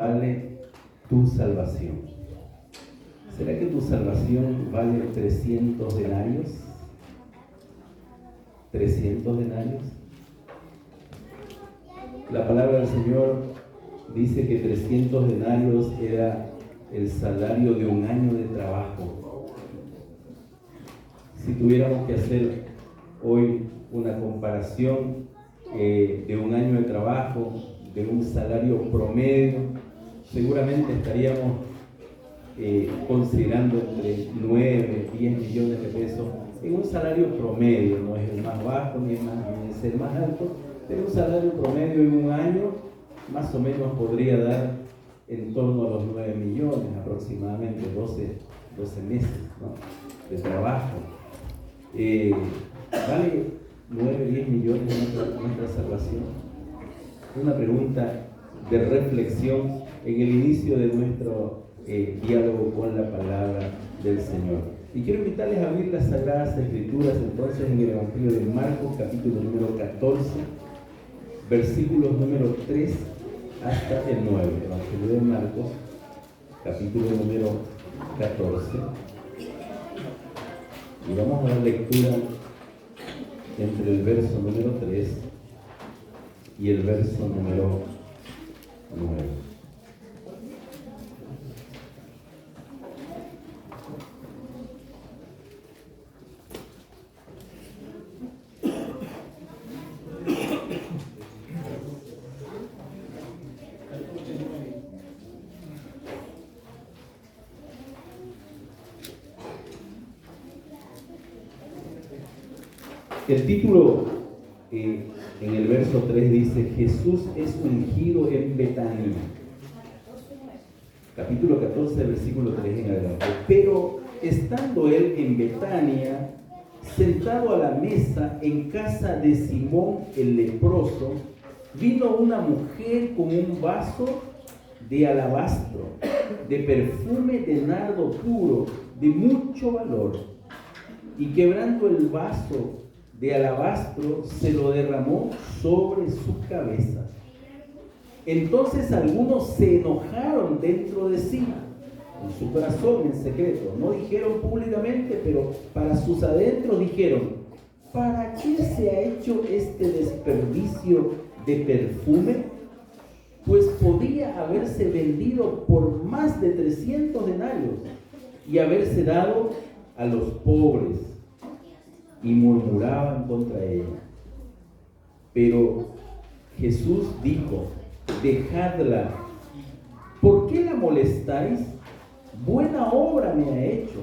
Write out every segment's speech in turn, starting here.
vale tu salvación? ¿Será que tu salvación vale 300 denarios? ¿300 denarios? La palabra del Señor dice que 300 denarios era el salario de un año de trabajo. Si tuviéramos que hacer hoy una comparación de un año de trabajo, de un salario promedio, seguramente estaríamos considerando entre 9, 10 millones de pesos en un salario promedio. No es el más bajo ni es el más alto, pero un salario promedio en un año más o menos podría dar en torno a los 9 millones, aproximadamente 12 meses, ¿no?, de trabajo. ¿Vale 9, 10 millones nuestra salvación? Una pregunta de reflexión en el inicio de nuestro diálogo con la palabra del Señor. Y quiero invitarles a abrir las Sagradas Escrituras entonces en el Evangelio de Marcos, capítulo número 14, versículos número 3 hasta el 9. Evangelio de Marcos, capítulo número 14. Y vamos a dar lectura entre el verso número 3 y el verso número 9. El título en el verso 3 dice: Jesús es ungido en Betania. Capítulo 14, versículo 3 en adelante. Pero estando él en Betania, sentado a la mesa en casa de Simón el leproso, vino una mujer con un vaso de alabastro, de perfume de nardo puro, de mucho valor, y quebrando el vaso de alabastro, se lo derramó sobre su cabeza. Entonces algunos se enojaron dentro de sí, en su corazón, en secreto. No dijeron públicamente, pero para sus adentros dijeron: ¿para qué se ha hecho este desperdicio de perfume? Pues podía haberse vendido por más de 300 denarios y haberse dado a los pobres. Y murmuraban contra ella. Pero Jesús dijo: dejadla, ¿por qué la molestáis? Buena obra me ha hecho.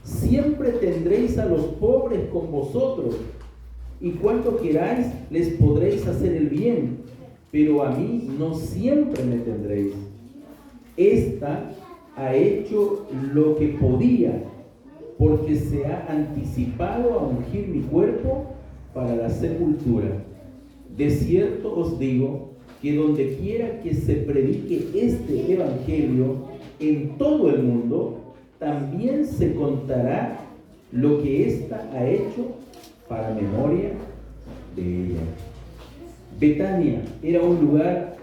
Siempre tendréis a los pobres con vosotros, y cuanto queráis les podréis hacer el bien, pero a mí no siempre me tendréis. Esta ha hecho lo que podía, porque se ha anticipado a ungir mi cuerpo para la sepultura. De cierto os digo que donde quiera que se predique este evangelio en todo el mundo, también se contará lo que ésta ha hecho para memoria de ella. Betania era un lugar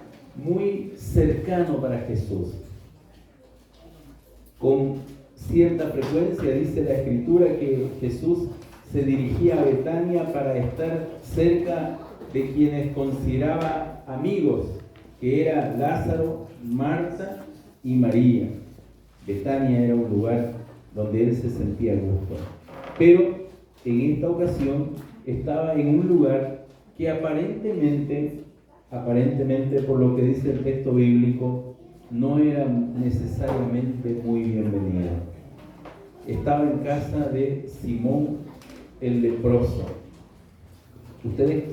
muy cercano para Jesús. Con cierta frecuencia dice la Escritura que Jesús se dirigía a Betania para estar cerca de quienes consideraba amigos, que era Lázaro, Marta y María. Betania era un lugar donde él se sentía a gusto. Pero en esta ocasión estaba en un lugar que aparentemente, por lo que dice el texto bíblico, no era necesariamente muy bienvenido. Estaba en casa de Simón el leproso. Ustedes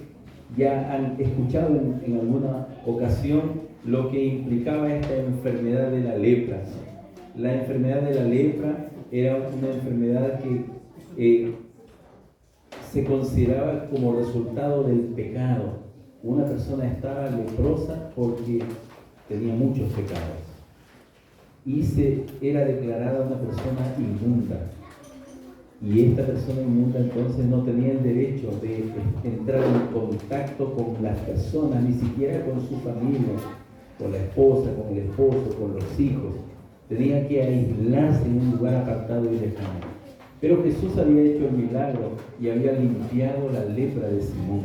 ya han escuchado en alguna ocasión lo que implicaba esta enfermedad de la lepra. La enfermedad de la lepra era una enfermedad que se consideraba como resultado del pecado. Una persona estaba leprosa porque tenía muchos pecados y era declarada una persona inmunda. Y esta persona inmunda entonces no tenía el derecho de entrar en contacto con las personas, ni siquiera con su familia. con la esposa, con el esposo, con los hijos. Tenía que aislarse en un lugar apartado y lejano. Pero Jesús había hecho el milagro y había limpiado la lepra de Simón.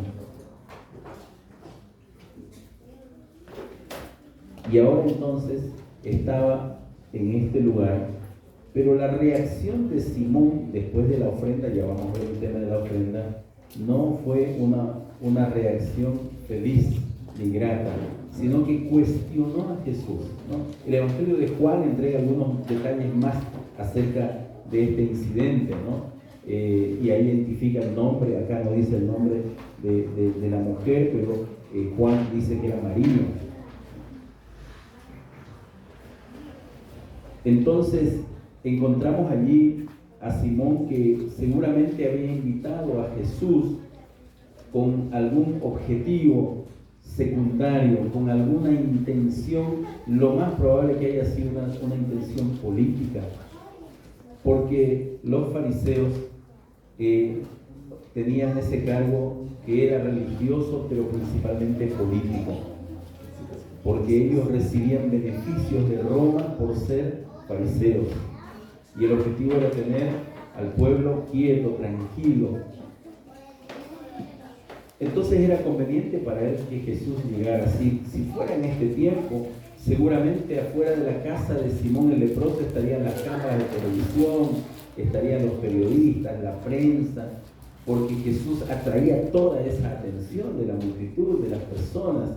Y ahora entonces estaba en este lugar, pero la reacción de Simón después de la ofrenda, ya vamos a ver el tema de la ofrenda, no fue una reacción feliz ni grata, sino que cuestionó a Jesús, ¿no? El Evangelio de Juan entrega algunos detalles más acerca de este incidente, ¿no? Y ahí identifica el nombre, acá no dice el nombre de la mujer, pero Juan dice que era María. Entonces encontramos allí a Simón, que seguramente había invitado a Jesús con algún objetivo secundario, con alguna intención, lo más probable que haya sido una intención política, porque los fariseos tenían ese cargo que era religioso, pero principalmente político, porque ellos recibían beneficios de Roma por ser fariseos, y el objetivo era tener al pueblo quieto, tranquilo. Entonces era conveniente para él que Jesús llegara. Si fuera en este tiempo, seguramente afuera de la casa de Simón el leproso estarían las cámaras de televisión, estarían los periodistas, la prensa, porque Jesús atraía toda esa atención de la multitud, de las personas,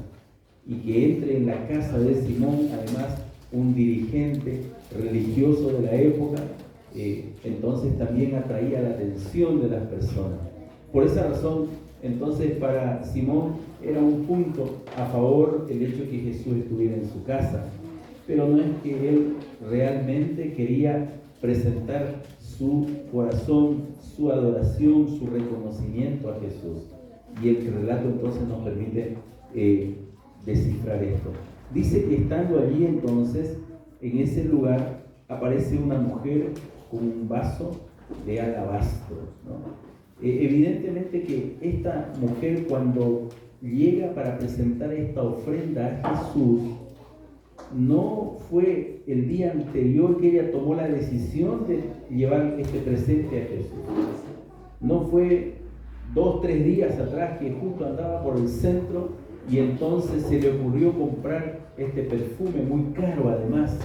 y que entre en la casa de Simón, además, un dirigente religioso de la época, entonces también atraía la atención de las personas. Por esa razón, entonces para Simón era un punto a favor el hecho de que Jesús estuviera en su casa, pero no es que él realmente quería presentar su corazón, su adoración, su reconocimiento a Jesús. Y el relato entonces nos permite descifrar esto. Dice que estando allí entonces, en ese lugar, aparece una mujer con un vaso de alabastro, ¿no? Evidentemente que esta mujer, cuando llega para presentar esta ofrenda a Jesús, no fue el día anterior que ella tomó la decisión de llevar este presente a Jesús. No fue 2, 3 días atrás que justo andaba por el centro y entonces se le ocurrió comprar este perfume muy caro además.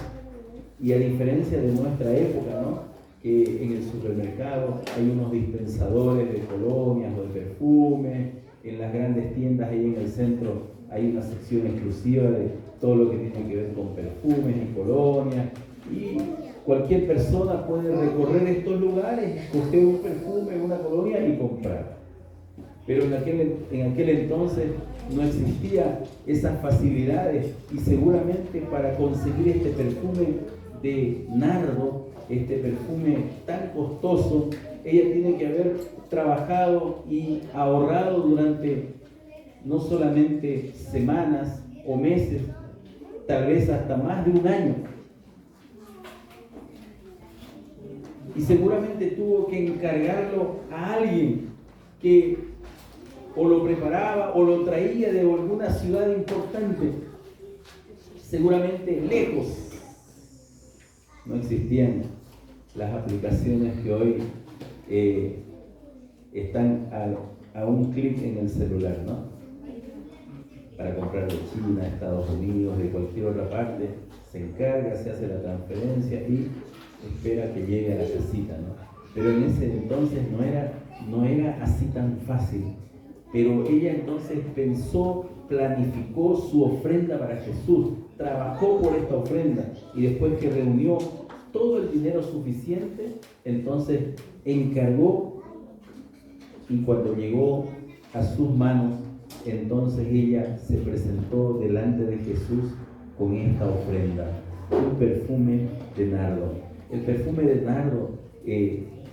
Y a diferencia de nuestra época, ¿no?, que en el supermercado hay unos dispensadores de colonias o de perfume, en las grandes tiendas ahí en el centro hay una sección exclusiva de todo lo que tiene que ver con perfumes y colonias, y cualquier persona puede recorrer estos lugares, coger un perfume, una colonia y comprar. Pero en aquel entonces no existía esas facilidades, y seguramente para conseguir este perfume de nardo, este perfume tan costoso, ella tiene que haber trabajado y ahorrado durante no solamente semanas o meses, tal vez hasta más de un año. Y seguramente tuvo que encargarlo a alguien que o lo preparaba o lo traía de alguna ciudad importante, seguramente lejos. No existían las aplicaciones que hoy están a un clic en el celular, ¿no? Para comprar de China, Estados Unidos, de cualquier otra parte, se encarga, se hace la transferencia y espera que llegue a la casita, ¿no? Pero en ese entonces no era así tan fácil. Pero ella entonces pensó, planificó su ofrenda para Jesús, trabajó por esta ofrenda, y después que reunió todo el dinero suficiente, entonces encargó, y cuando llegó a sus manos, entonces ella se presentó delante de Jesús con esta ofrenda, un perfume de nardo. El perfume de nardo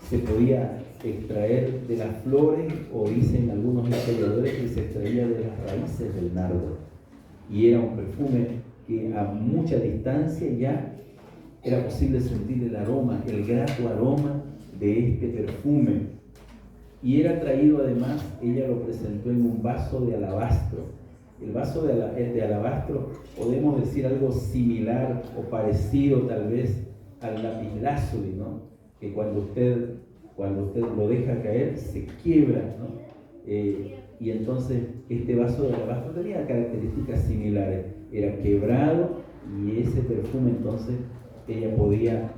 se podía extraer de las flores, o dicen algunos historiadores que se extraía de las raíces del nardo, y era un perfume que a mucha distancia ya era posible sentir el aroma, el grato aroma de este perfume. Y era traído además, ella lo presentó en un vaso de alabastro. El vaso de alabastro, podemos decir algo similar o parecido tal vez al lapislázuli, ¿no? Que cuando usted lo deja caer, se quiebra, ¿no? Y entonces este vaso de alabastro tenía características similares. Era quebrado y ese perfume entonces ella podía,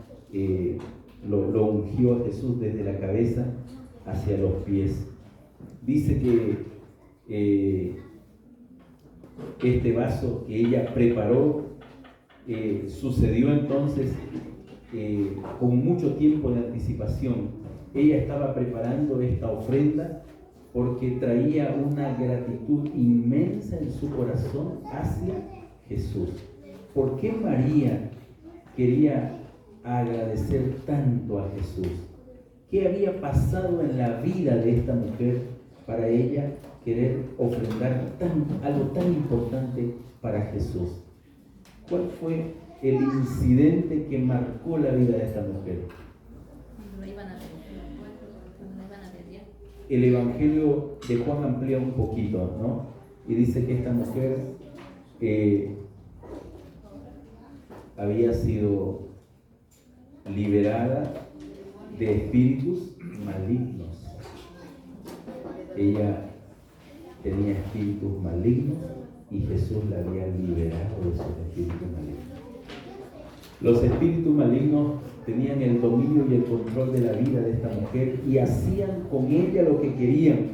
lo ungió a Jesús desde la cabeza hacia los pies. Dice que este vaso que ella preparó sucedió entonces con mucho tiempo de anticipación. Ella estaba preparando esta ofrenda porque traía una gratitud inmensa en su corazón hacia Jesús. ¿Por qué María quería agradecer tanto a Jesús? ¿Qué había pasado en la vida de esta mujer para ella querer ofrendar algo tan importante para Jesús? ¿Cuál fue el incidente que marcó la vida de esta mujer? El Evangelio de Juan amplía un poquito, ¿no? Y dice que esta mujer había sido liberada de espíritus malignos. Ella tenía espíritus malignos y Jesús la había liberado de esos espíritus malignos. Los espíritus malignos tenían el dominio y el control de la vida de esta mujer y hacían con ella lo que querían.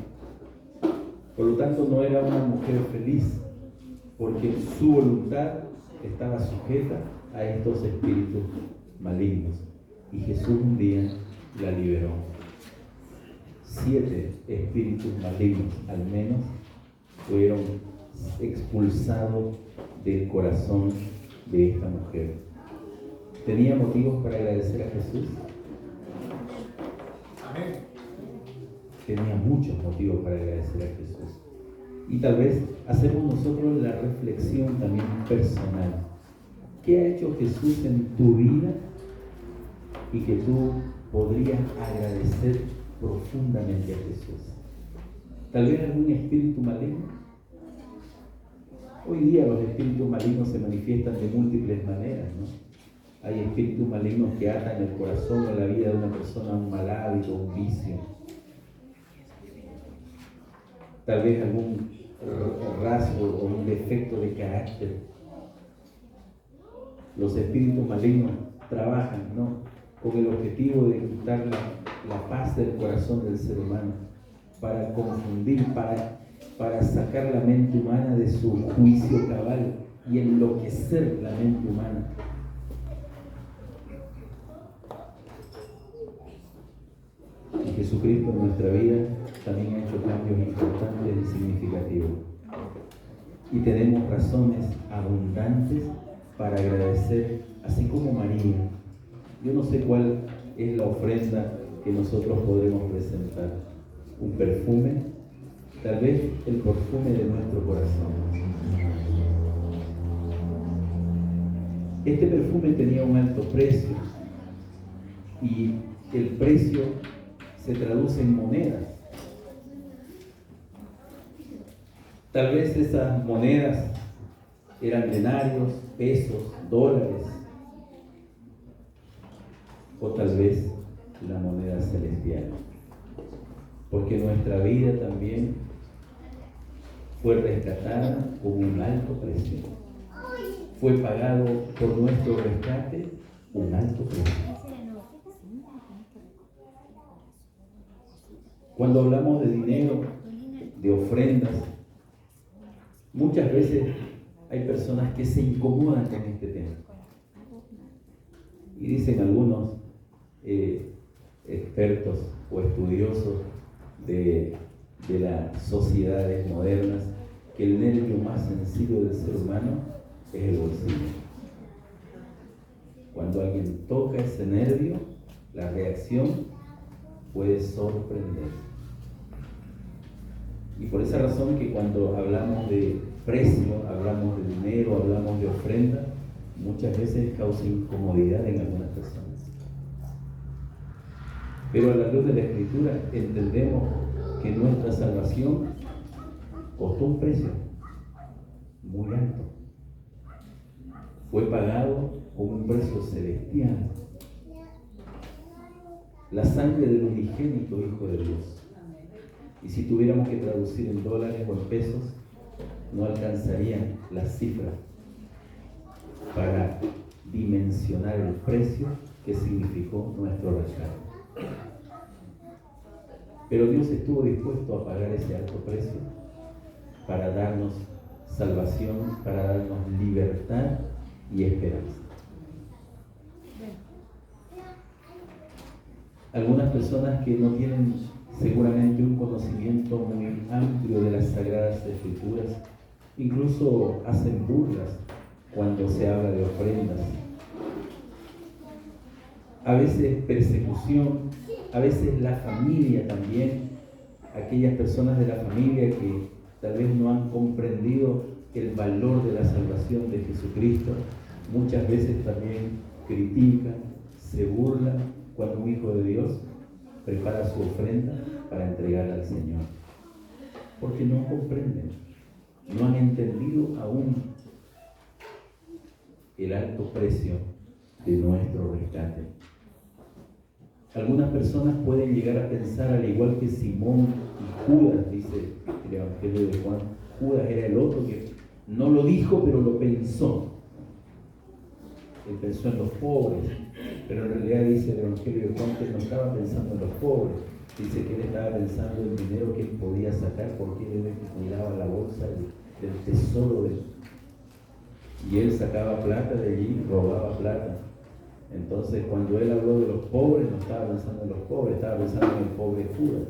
Por lo tanto, no era una mujer feliz, porque su voluntad estaba sujeta a estos espíritus malignos. Y Jesús un día la liberó. 7 espíritus malignos, al menos, fueron expulsados del corazón de esta mujer. ¿Tenía motivos para agradecer a Jesús? Amén. Tenía muchos motivos para agradecer a Jesús. Y tal vez hacemos nosotros la reflexión también personal. ¿Qué ha hecho Jesús en tu vida y que tú podrías agradecer profundamente a Jesús? Tal vez algún espíritu maligno. Hoy día los espíritus malignos se manifiestan de múltiples maneras, ¿no? Hay espíritus malignos que atan el corazón o la vida de una persona a un mal hábito, un vicio. Tal vez algún rasgo o un defecto de carácter. Los espíritus malignos trabajan, ¿no?, con el objetivo de quitar la paz del corazón del ser humano, para confundir, para sacar la mente humana de su juicio cabal y enloquecer la mente humana. Y Jesucristo en nuestra vida también ha hecho cambios importantes y significativos. Y tenemos razones abundantes para agradecer, así como María. Yo no sé cuál es la ofrenda que nosotros podremos presentar. Un perfume, tal vez el perfume de nuestro corazón. Este perfume tenía un alto precio y el precio se traduce en monedas. Tal vez esas monedas eran denarios, pesos, dólares, o tal vez la moneda celestial, porque nuestra vida también fue rescatada con un alto precio. Fue pagado por nuestro rescate un alto precio. Cuando hablamos de dinero, de ofrendas, muchas veces hay personas que se incomodan con este tema. Y dicen algunos expertos o estudiosos de las sociedades modernas que el nervio más sencillo del ser humano es el bolsillo. Cuando alguien toca ese nervio, la reacción puede sorprender. Y por esa razón que cuando hablamos de precio, hablamos de dinero, hablamos de ofrenda, muchas veces causa incomodidad en algunas personas. Pero a la luz de la Escritura entendemos que nuestra salvación costó un precio. muy alto. Fue pagado con un precio celestial. La sangre del unigénito Hijo de Dios. Y si tuviéramos que traducir en dólares o en pesos, no alcanzarían las cifras para dimensionar el precio que significó nuestro rescate. Pero Dios estuvo dispuesto a pagar ese alto precio para darnos salvación, para darnos libertad y esperanza. Algunas personas que no tienen seguramente un conocimiento muy amplio de las Sagradas Escrituras, incluso hacen burlas cuando se habla de ofrendas. A veces persecución, a veces la familia también, aquellas personas de la familia que tal vez no han comprendido el valor de la salvación de Jesucristo, muchas veces también critican, se burlan cuando un hijo de Dios prepara su ofrenda para entregarla al Señor, porque no comprenden, no han entendido aún el alto precio de nuestro rescate. Algunas personas pueden llegar a pensar, al igual que Simón y Judas, dice el Evangelio de Juan, Judas era el otro que no lo dijo, pero lo pensó. Él pensó en los pobres, pero en realidad dice el Evangelio de Juan que él no estaba pensando en los pobres. Dice que él estaba pensando en el dinero que él podía sacar, porque él era el que cuidaba la bolsa del tesoro de él. Y él sacaba plata de allí, robaba plata. Entonces, cuando él habló de los pobres, no estaba pensando en los pobres, estaba pensando en el pobre Judas,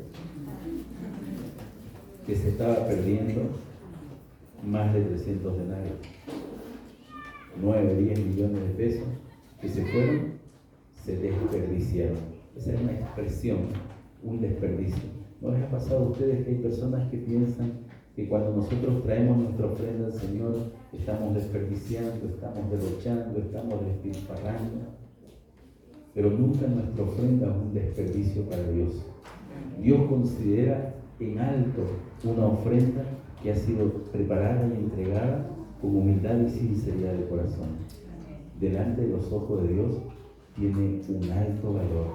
que se estaba perdiendo más de 300 denarios, 9, 10 millones de pesos que se fueron, se desperdiciaron. Esa es una expresión, un desperdicio. ¿No les ha pasado a ustedes que hay personas que piensan que cuando nosotros traemos nuestra ofrenda al Señor, estamos desperdiciando, estamos derrochando, estamos despilfarrando? Pero nunca nuestra ofrenda es un desperdicio para Dios. Dios considera en alto una ofrenda que ha sido preparada y entregada con humildad y sinceridad de corazón. Delante de los ojos de Dios tiene un alto valor.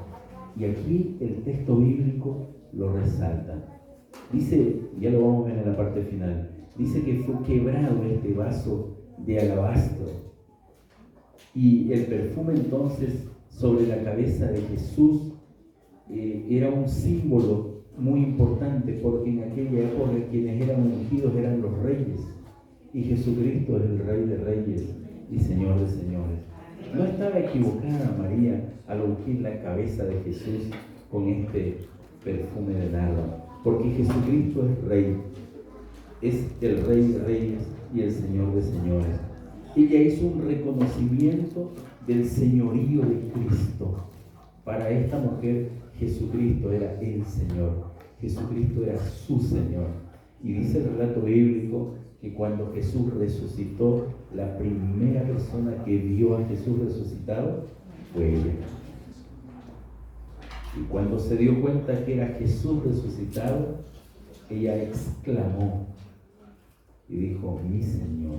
Y aquí el texto bíblico lo resalta. Dice, ya lo vamos a ver en la parte final, dice que fue quebrado este vaso de alabastro. Y el perfume entonces sobre la cabeza de Jesús era un símbolo muy importante, porque en aquella época quienes eran ungidos eran los reyes, y Jesucristo es el Rey de Reyes y Señor de Señores. No estaba equivocada María al ungir la cabeza de Jesús con este perfume de nardo, porque Jesucristo es Rey, es el Rey de Reyes y el Señor de Señores. Ella hizo un reconocimiento del señorío de Cristo. Para esta mujer, Jesucristo era el Señor, Jesucristo era su Señor. Y dice el relato bíblico que cuando Jesús resucitó, la primera persona que vio a Jesús resucitado fue ella. Y cuando se dio cuenta que era Jesús resucitado, ella exclamó y dijo: mi Señor.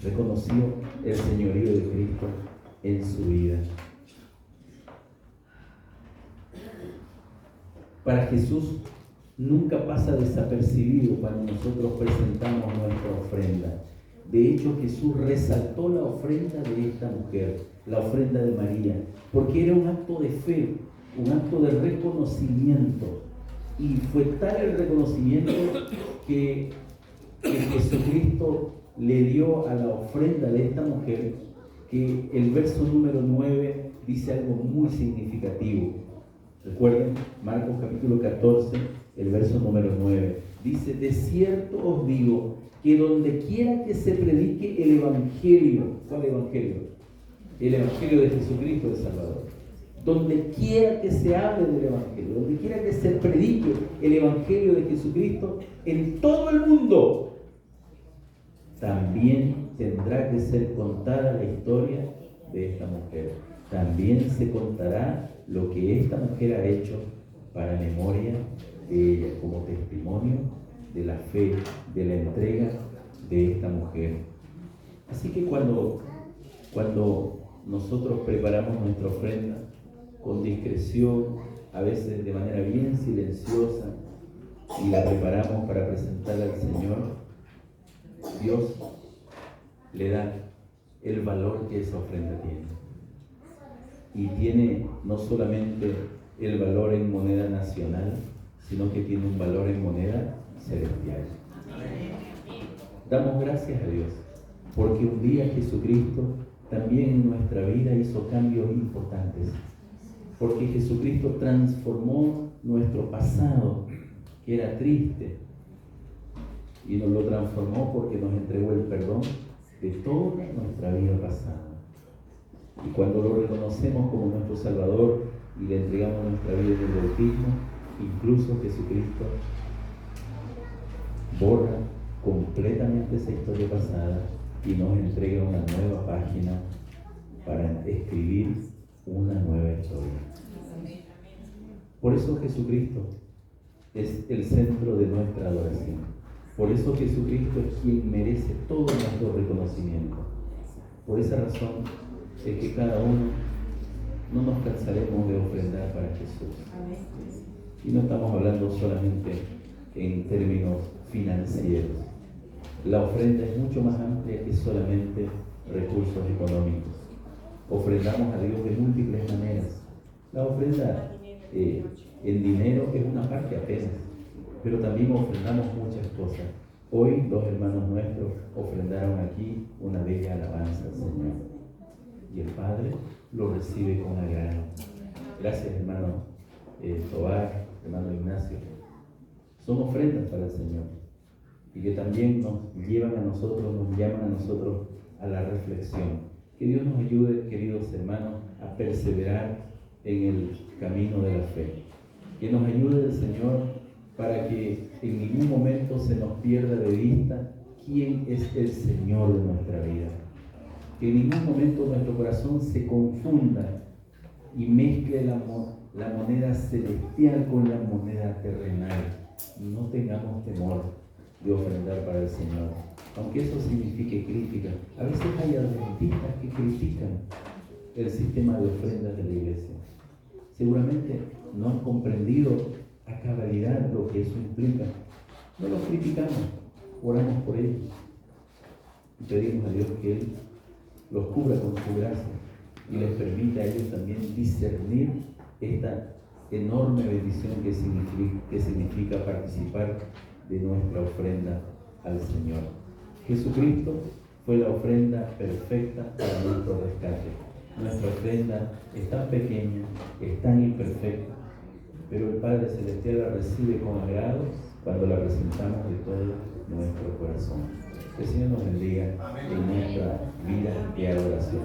Reconoció el señorío de Cristo en su vida. Para Jesús nunca pasa desapercibido cuando nosotros presentamos nuestra ofrenda. De hecho, Jesús resaltó la ofrenda de esta mujer, la ofrenda de María, porque era un acto de fe, un acto de reconocimiento. Y fue tal el reconocimiento que Jesucristo le dio a la ofrenda de esta mujer, que el verso número 9 dice algo muy significativo. Recuerden, Marcos capítulo 14, el verso número 9. Dice: de cierto os digo que donde quiera que se predique el Evangelio. ¿Cuál Evangelio? El Evangelio de Jesucristo el Salvador. Donde quiera que se hable del Evangelio, donde quiera que se predique el Evangelio de Jesucristo, en todo el mundo, también tendrá que ser contada la historia de esta mujer. También se contará lo que esta mujer ha hecho para memoria de ella, como testimonio de la fe, de la entrega de esta mujer. Así que cuando nosotros preparamos nuestra ofrenda con discreción, a veces de manera bien silenciosa, y la preparamos para presentarla al Señor, Dios le da el valor que esa ofrenda tiene. Y tiene no solamente el valor en moneda nacional, sino que tiene un valor en moneda celestial. Damos gracias a Dios, porque un día Jesucristo también en nuestra vida hizo cambios importantes. Porque Jesucristo transformó nuestro pasado, que era triste, y nos lo transformó porque nos entregó el perdón de toda nuestra vida pasada. Y cuando lo reconocemos como nuestro Salvador y le entregamos nuestra vida en el bautismo, incluso Jesucristo borra completamente esa historia pasada y nos entrega una nueva página para escribir una nueva historia. Por eso Jesucristo es el centro de nuestra adoración. Por eso Jesucristo es quien merece todo nuestro reconocimiento. Por esa razón es que cada uno no nos cansaremos de ofrendar para Jesús. Y no estamos hablando solamente en términos financieros. La ofrenda es mucho más amplia que solamente recursos económicos. Ofrendamos a Dios de múltiples maneras. La ofrenda en dinero es una parte apenas, pero también ofrendamos muchas cosas. Hoy 2 hermanos nuestros ofrendaron aquí una bella alabanza al Señor. Y el Padre lo recibe con agrado. Gracias, hermano Tobar, hermano Ignacio. Son ofrendas para el Señor y que también nos llaman a nosotros a la reflexión. Que Dios nos ayude, queridos hermanos, a perseverar en el camino de la fe. Que nos ayude el Señor para que en ningún momento se nos pierda de vista quién es el Señor de nuestra vida. Que en ningún momento nuestro corazón se confunda y mezcle la moneda celestial con la moneda terrenal. No tengamos temor de ofrendar para el Señor, aunque eso signifique crítica. A veces hay adventistas que critican el sistema de ofrendas de la iglesia. Seguramente no han comprendido a cabalidad lo que eso implica. No los criticamos, oramos por ellos y pedimos a Dios que Él los cubra con su gracia y les permita a ellos también discernir esta enorme bendición que significa participar de nuestra ofrenda al Señor. Jesucristo fue la ofrenda perfecta para nuestro rescate. Nuestra ofrenda es tan pequeña, es tan imperfecta, pero el Padre Celestial la recibe con agrado cuando la presentamos de todo nuestro corazón. Que el Señor nos bendiga en nuestra vida de adoración.